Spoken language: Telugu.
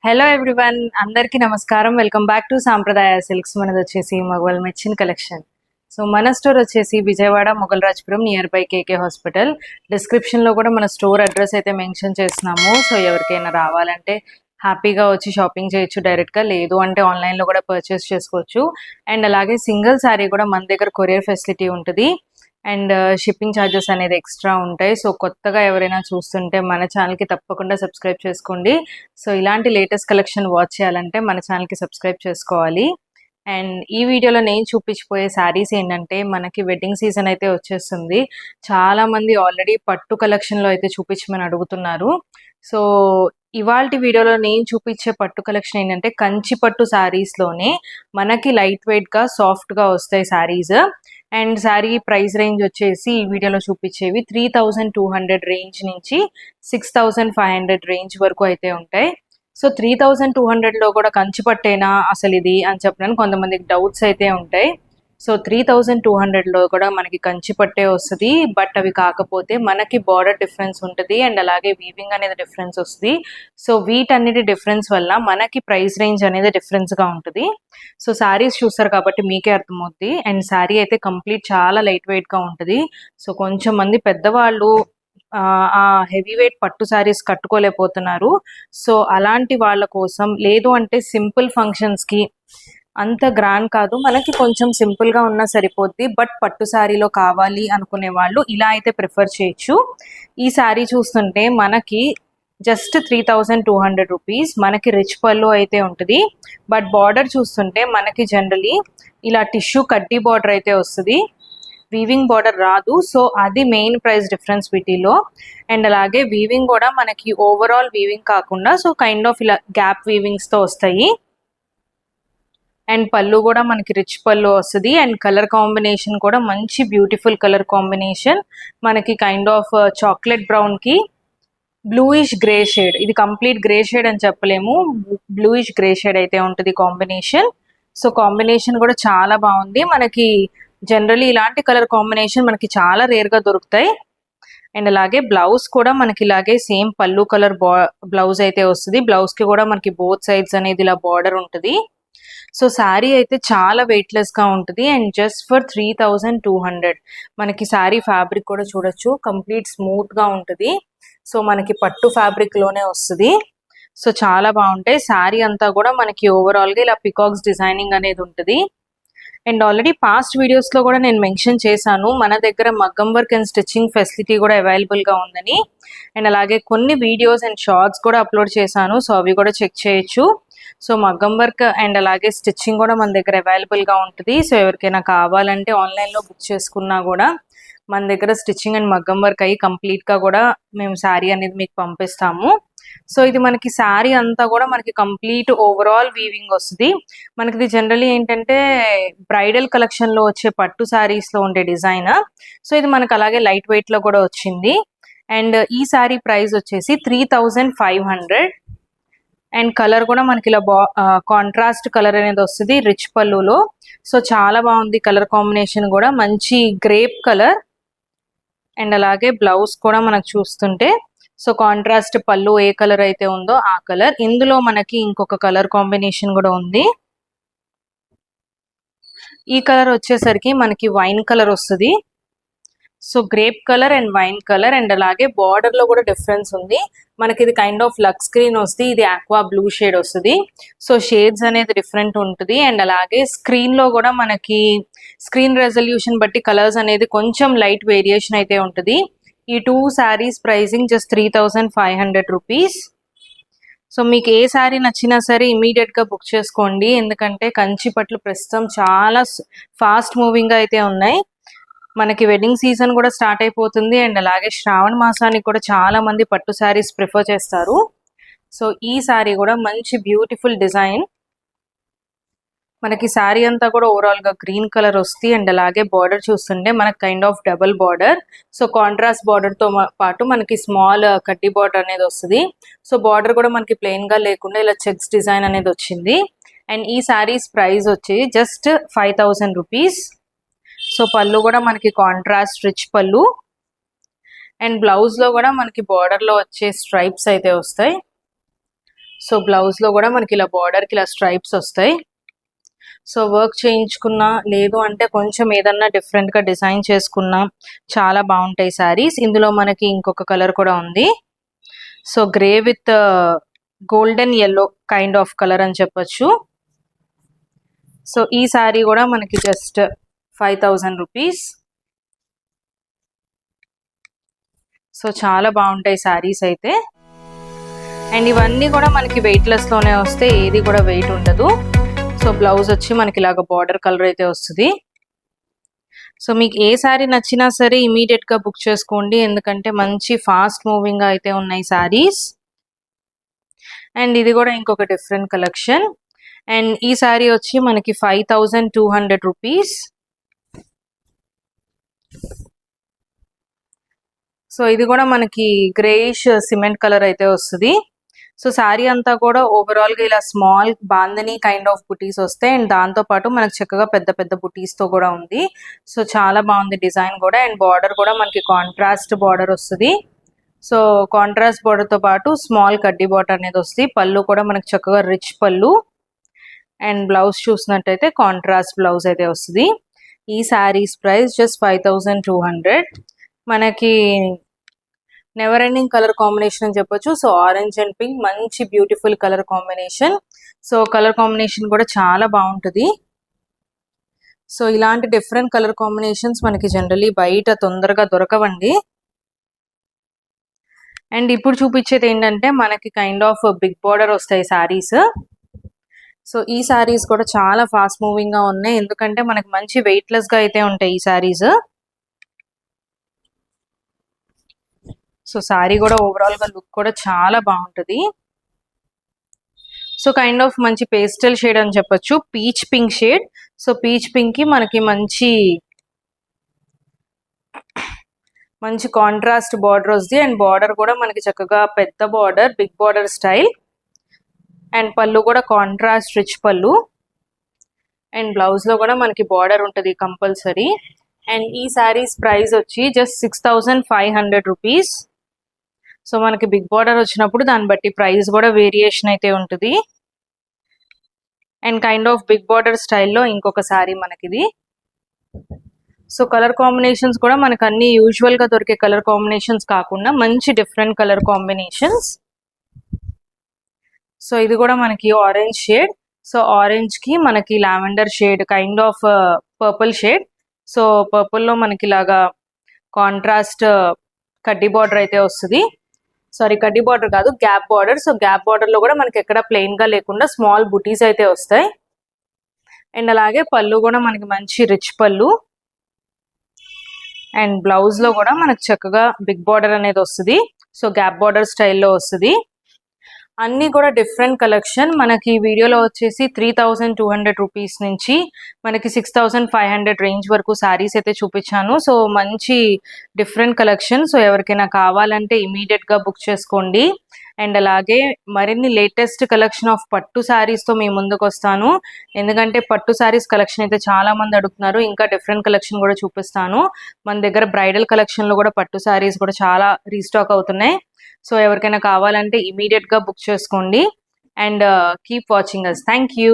హలో ఎవ్రీవన్, అందరికీ నమస్కారం. వెల్కమ్ బ్యాక్ టు సాంప్రదాయ సిల్క్స్. మనది వచ్చేసి మగవాళ్ళ మెచ్చిన కలెక్షన్. సో మన స్టోర్ వచ్చేసి Vijayawada Moghalrajpuram near by KK hospital. డిస్క్రిప్షన్లో కూడా మన స్టోర్ అడ్రస్ అయితే మెన్షన్ చేస్తున్నాము. సో ఎవరికైనా రావాలంటే హ్యాపీగా వచ్చి షాపింగ్ చేయొచ్చు డైరెక్ట్గా, లేదు అంటే ఆన్లైన్లో కూడా పర్చేస్ చేసుకోవచ్చు. అండ్ అలాగే సింగిల్ శారీ కూడా మన దగ్గర కొరియర్ ఫెసిలిటీ ఉంటుంది. అండ్ షిప్పింగ్ ఛార్జెస్ అనేది ఎక్స్ట్రా ఉంటాయి. సో కొత్తగా ఎవరైనా చూస్తుంటే మన ఛానల్కి తప్పకుండా సబ్స్క్రైబ్ చేసుకోండి. సో ఇలాంటి లేటెస్ట్ కలెక్షన్ వాచ్ చేయాలంటే మన ఛానల్కి సబ్స్క్రైబ్ చేసుకోవాలి. అండ్ ఈ వీడియోలో నేను చూపించిపోయే శారీస్ ఏంటంటే, మనకి వెడ్డింగ్ సీజన్ అయితే వచ్చేస్తుంది. చాలామంది ఆల్రెడీ పట్టు కలెక్షన్లో అయితే చూపించమని అడుగుతున్నారు. సో ఇవాళ వీడియోలో నేను చూపించే పట్టు కలెక్షన్ ఏంటంటే, కంచి పట్టు శారీస్లోనే మనకి లైట్ వెయిట్గా సాఫ్ట్గా వస్తాయి saris. And sari price range వచ్చేసి ఈ వీడియోలో చూపించేవి 3200 రేంజ్ నుంచి 6500 రేంజ్ వరకు అయితే ఉంటాయి. సో 3200లో కూడా కంచి పట్టేనా అసలు ఇది అని చెప్పడానికి కొంతమందికి డౌట్స్ అయితే ఉంటాయి. సో 3200లో కూడా మనకి కంచి పట్టే వస్తుంది. బట్ అవి కాకపోతే మనకి బార్డర్ డిఫరెన్స్ ఉంటుంది అండ్ అలాగే వీవింగ్ అనేది డిఫరెన్స్ వస్తుంది. సో వీటన్నిటి డిఫరెన్స్ వల్ల మనకి ప్రైస్ రేంజ్ అనేది డిఫరెన్స్గా ఉంటుంది. సో శారీస్ చూస్తారు కాబట్టి మీకే అర్థమవుతుంది. అండ్ శారీ అయితే కంప్లీట్ చాలా లైట్ వెయిట్గా ఉంటుంది. సో కొంచెం మంది పెద్దవాళ్ళు ఆ హెవీ వెయిట్ పట్టు శారీస్ కట్టుకోలేకపోతున్నారు. సో అలాంటి వాళ్ళ కోసం, లేదు అంటే సింపుల్ ఫంక్షన్స్కి అంత గ్రాండ్ కాదు, మనకి కొంచెం సింపుల్గా ఉన్నా సరిపోద్ది, బట్ పట్టు శారీలో కావాలి అనుకునే వాళ్ళు ఇలా అయితే ప్రిఫర్ చేయొచ్చు. ఈ శారీ చూస్తుంటే మనకి జస్ట్ 3200 రూపీస్. మనకి రిచ్ పళ్ళు అయితే ఉంటుంది. బట్ బార్డర్ చూస్తుంటే మనకి జనరలీ ఇలా టిష్యూ కడ్డీ బార్డర్ అయితే వస్తుంది, వీవింగ్ బార్డర్ రాదు. సో అది మెయిన్ ప్రైస్ డిఫరెన్స్ వీటిలో. అండ్ అలాగే వీవింగ్ కూడా మనకి ఓవరాల్ వీవింగ్ కాకుండా సో కైండ్ ఆఫ్ ఇలా గ్యాప్ వీవింగ్స్తో వస్తాయి. అండ్ పళ్ళు కూడా మనకి రిచ్ పళ్ళు వస్తుంది. అండ్ కలర్ కాంబినేషన్ కూడా మంచి బ్యూటిఫుల్ కలర్ కాంబినేషన్. మనకి కైండ్ ఆఫ్ చాక్లెట్ బ్రౌన్కి బ్లూయిష్ గ్రే షేడ్, ఇది కంప్లీట్ గ్రే షేడ్ అని చెప్పలేము, బ్లూయిష్ గ్రే షేడ్ అయితే ఉంటుంది కాంబినేషన్. సో కాంబినేషన్ కూడా చాలా బాగుంది. మనకి జనరలీ ఇలాంటి కలర్ కాంబినేషన్ మనకి చాలా రేర్గా దొరుకుతాయి. అండ్ అలాగే బ్లౌజ్ కూడా మనకి ఇలాగే సేమ్ పళ్ళు కలర్ బ్లౌజ్ అయితే వస్తుంది. బ్లౌజ్కి కూడా మనకి బోత్ సైడ్స్ అనేది ఇలా బార్డర్ ఉంటుంది. సో శారీ అయితే చాలా వెయిట్లెస్గా ఉంటుంది. అండ్ జస్ట్ ఫర్ 3200 మనకి శారీ ఫ్యాబ్రిక్ కూడా చూడొచ్చు, కంప్లీట్ స్మూత్గా ఉంటుంది. సో మనకి పట్టు ఫ్యాబ్రిక్లోనే వస్తుంది. సో చాలా బాగుంటాయి. శారీ అంతా కూడా మనకి ఓవరాల్గా ఇలా పికాక్స్ డిజైనింగ్ అనేది ఉంటుంది. అండ్ ఆల్రెడీ పాస్ట్ వీడియోస్లో కూడా నేను మెన్షన్ చేశాను, మన దగ్గర మగ్గం వర్క్ అండ్ స్టిచ్చింగ్ ఫెసిలిటీ కూడా అవైలబుల్గా ఉందని. అండ్ అలాగే కొన్ని వీడియోస్ అండ్ షార్ట్స్ కూడా అప్లోడ్ చేశాను. సో అవి కూడా చెక్ చేయొచ్చు. సో మగ్గం వర్క్ అండ్ అలాగే స్టిచ్చింగ్ కూడా మన దగ్గర అవైలబుల్గా ఉంటుంది. సో ఎవరికైనా కావాలంటే ఆన్లైన్లో బుక్ చేసుకున్నా కూడా మన దగ్గర స్టిచ్చింగ్ అండ్ మగ్గం వర్క్ అయ్యి కంప్లీట్గా కూడా మేము శారీ అనేది మీకు పంపిస్తాము. సో ఇది మనకి శారీ అంతా కూడా మనకి కంప్లీట్ ఓవరాల్ వీవింగ్ వస్తుంది. మనకి ఇది జనరలీ ఏంటంటే బ్రైడల్ కలెక్షన్లో వచ్చే పట్టు శారీస్లో ఉండే డిజైన్. సో ఇది మనకు అలాగే లైట్ వెయిట్లో కూడా వచ్చింది. అండ్ ఈ శారీ ప్రైస్ వచ్చేసి 3500. అండ్ కలర్ కూడా మనకి ఇలా కాంట్రాస్ట్ కలర్ అనేది వస్తుంది రిచ్ పళ్ళులో. సో చాలా బాగుంది కలర్ కాంబినేషన్ కూడా, మంచి గ్రేప్ కలర్. అండ్ అలాగే బ్లౌజ్ కూడా మనకు చూస్తుంటే సో కాంట్రాస్ట్ పళ్ళు ఏ కలర్ అయితే ఉందో ఆ కలర్. ఇందులో మనకి ఇంకొక కలర్ కాంబినేషన్ కూడా ఉంది. ఈ కలర్ వచ్చేసరికి మనకి వైన్ కలర్ వస్తుంది. So grape colour and wine colour. And అలాగే బార్డర్ లో కూడా డిఫరెన్స్ ఉంది. మనకి ఇది కైండ్ ఆఫ్ లక్స్ గ్రీన్ వస్తుంది, ఇది ఆక్వా బ్లూ షేడ్ వస్తుంది. సో షేడ్స్ అనేది డిఫరెంట్ ఉంటుంది. అండ్ అలాగే స్క్రీన్ లో కూడా మనకి స్క్రీన్ రెజల్యూషన్ బట్టి కలర్స్ అనేది కొంచెం లైట్ వేరియేషన్ అయితే ఉంటుంది. ఈ 2 saris pricing just 3500 rupees. So మీకు ఏ శారీ నచ్చినా సరే ఇమీడియట్గా బుక్ చేసుకోండి, ఎందుకంటే కంచి పట్లు ప్రస్తుతం చాలా ఫాస్ట్ మూవింగ్గా అయితే ఉన్నాయి. మనకి వెడ్డింగ్ సీజన్ కూడా స్టార్ట్ అయిపోతుంది. అండ్ అలాగే శ్రావణ మాసానికి కూడా చాలా మంది పట్టు శారీస్ ప్రిఫర్ చేస్తారు. సో ఈ శారీ కూడా మంచి బ్యూటిఫుల్ డిజైన్. మనకి శారీ అంతా కూడా ఓవరాల్గా గ్రీన్ కలర్ వస్తుంది. అండ్ అలాగే బార్డర్ చూస్తుంటే మనకి kind of double border. So contrast బార్డర్తో పాటు మనకి స్మాల్ కడ్డీ బార్డర్ అనేది వస్తుంది. సో బార్డర్ కూడా మనకి ప్లెయిన్గా లేకుండా ఇలా చెక్స్ డిజైన్ అనేది వచ్చింది. అండ్ ఈ శారీస్ ప్రైస్ వచ్చి జస్ట్ 5000 రూపీస్. సో పళ్ళు కూడా మనకి కాంట్రాస్ట్ రిచ్ పళ్ళు. అండ్ బ్లౌజ్లో కూడా మనకి బార్డర్లో వచ్చే స్ట్రైప్స్ అయితే వస్తాయి. సో బ్లౌజ్లో కూడా మనకి ఇలా బార్డర్కి ఇలా స్ట్రైప్స్ వస్తాయి. సో వర్క్ చేయించుకున్నా లేదు అంటే కొంచెం ఏదన్నా డిఫరెంట్గా డిజైన్ చేసుకున్నా చాలా బాగుంటాయి శారీస్. ఇందులో మనకి ఇంకొక కలర్ కూడా ఉంది. So grey with golden yellow kind of colour అని చెప్పొచ్చు. సో ఈ శారీ కూడా మనకి జస్ట్ 5000 రూపీస్. సో చాలా బాగుంటాయి శారీస్ అయితే. అండ్ ఇవన్నీ కూడా మనకి వెయిట్లెస్లోనే వస్తే ఏది కూడా వెయిట్ ఉండదు. సో బ్లౌజ్ వచ్చి మనకి ఇలాగ బార్డర్ కలర్ అయితే వస్తుంది. సో మీకు ఏ శారీ నచ్చినా సరే ఇమీడియట్గా బుక్ చేసుకోండి, ఎందుకంటే మంచి ఫాస్ట్ మూవింగ్గా అయితే ఉన్నాయి శారీస్. అండ్ ఇది కూడా ఇంకొక డిఫరెంట్ కలెక్షన్. అండ్ ఈ శారీ వచ్చి మనకి 5200 రూపీస్. సో ఇది కూడా మనకి గ్రేయిష్ సిమెంట్ కలర్ అయితే వస్తుంది. సో శారీ అంతా కూడా ఓవరాల్గా ఇలా స్మాల్ బాందని కైండ్ ఆఫ్ బుటీస్ వస్తాయి. అండ్ దాంతోపాటు మనకు చక్కగా పెద్ద పెద్ద బుటీస్తో కూడా ఉంది. సో చాలా బాగుంది డిజైన్ కూడా. అండ్ బార్డర్ కూడా మనకి కాంట్రాస్ట్ బార్డర్ వస్తుంది. సో కాంట్రాస్ట్ బార్డర్తో పాటు స్మాల్ కడ్డీ బార్డర్ అనేది వస్తుంది. పళ్ళు కూడా మనకి చక్కగా రిచ్ పళ్ళు. అండ్ బ్లౌజ్ చూసినట్టయితే కాంట్రాస్ట్ బ్లౌజ్ అయితే వస్తుంది. ఈ శారీస్ ప్రైస్ జస్ట్ 5200. మనకి నెవర్ ఎండింగ్ కలర్ కాంబినేషన్ అని చెప్పొచ్చు. సో ఆరెంజ్ అండ్ పింక్ మంచి beautiful colour combination. So colour combination కూడా చాలా బాగుంటుంది. సో ఇలాంటి డిఫరెంట్ కలర్ కాంబినేషన్స్ మనకి జనరలీ బయట తొందరగా దొరకవండి. అండ్ ఇప్పుడు చూపించేది ఏంటంటే మనకి కైండ్ ఆఫ్ బిగ్ బార్డర్ వస్తాయి శారీస్. సో ఈ శారీస్ కూడా చాలా ఫాస్ట్ మూవింగ్గా ఉన్నాయి, ఎందుకంటే మనకి మంచి వెయిట్లెస్గా అయితే ఉంటాయి ఈ శారీస్. సో శారీ కూడా ఓవరాల్గా లుక్ కూడా చాలా బాగుంటుంది. సో కైండ్ ఆఫ్ మంచి పేస్టల్ షేడ్ అని చెప్పొచ్చు, peach pink shade. So peach పింక్కి మనకి మంచి కాంట్రాస్ట్ బార్డర్ వస్తుంది. అండ్ బార్డర్ కూడా మనకి చక్కగా పెద్ద border, big border style. And పళ్ళు కూడా కాంట్రాస్ట్ రిచ్ పళ్ళు. అండ్ బ్లౌజ్లో కూడా మనకి బార్డర్ ఉంటుంది కంపల్సరీ. అండ్ ఈ శారీస్ ప్రైస్ వచ్చి జస్ట్ 6500 రూపీస్. సో మనకి బిగ్ బార్డర్ వచ్చినప్పుడు దాన్ని బట్టి ప్రైస్ కూడా వేరియేషన్ అయితే ఉంటుంది. And kind of big border స్టైల్లో ఇంకొక శారీ మనకిది. సో కలర్ కాంబినేషన్స్ కూడా మనకు అన్ని యూజువల్గా దొరికే కలర్ కాంబినేషన్స్ కాకుండా మంచి డిఫరెంట్ కలర్ కాంబినేషన్స్. సో ఇది కూడా మనకి ఆరెంజ్ షేడ్. సో ఆరెంజ్కి మనకి lavender shade, kind of purple shade. So పర్పుల్లో మనకి ఇలాగా కాంట్రాస్ట్ కడ్డీ బార్డర్ అయితే వస్తుంది. సారీ, కడ్డీ బార్డర్ కాదు, గ్యాప్ బార్డర్. సో గ్యాప్ బార్డర్లో కూడా మనకి ఎక్కడ ప్లెయిన్గా లేకుండా స్మాల్ బుటీస్ అయితే వస్తాయి. అండ్ అలాగే పళ్ళు కూడా మనకి మంచి రిచ్ పళ్ళు. అండ్ బ్లౌజ్లో కూడా మనకి చక్కగా బిగ్ బార్డర్ అనేది వస్తుంది. సో గ్యాప్ బార్డర్ స్టైల్లో వస్తుంది. అన్నీ కూడా డిఫరెంట్ కలెక్షన్. మనకి ఈ వీడియోలో వచ్చేసి 3200 రూపీస్ నుంచి మనకి 6500 రేంజ్ వరకు శారీస్ అయితే చూపించాను. సో మంచి డిఫరెంట్ కలెక్షన్. సో ఎవరికైనా కావాలంటే ఇమీడియట్గా బుక్ చేసుకోండి. అండ్ అలాగే మరిన్ని లేటెస్ట్ కలెక్షన్ ఆఫ్ పట్టు శారీస్తో మీ ముందుకు వస్తాను, ఎందుకంటే పట్టు శారీస్ కలెక్షన్ అయితే చాలా మంది అడుగుతున్నారు. ఇంకా డిఫరెంట్ కలెక్షన్ కూడా చూపిస్తాను. మన దగ్గర బ్రైడల్ కలెక్షన్లో కూడా పట్టు శారీస్ కూడా చాలా రీస్టాక్ అవుతున్నాయి. సో ఎవరికైనా కావాలంటే ఇమీడియట్గా బుక్ చేసుకోండి. And keep watching us. Thank you.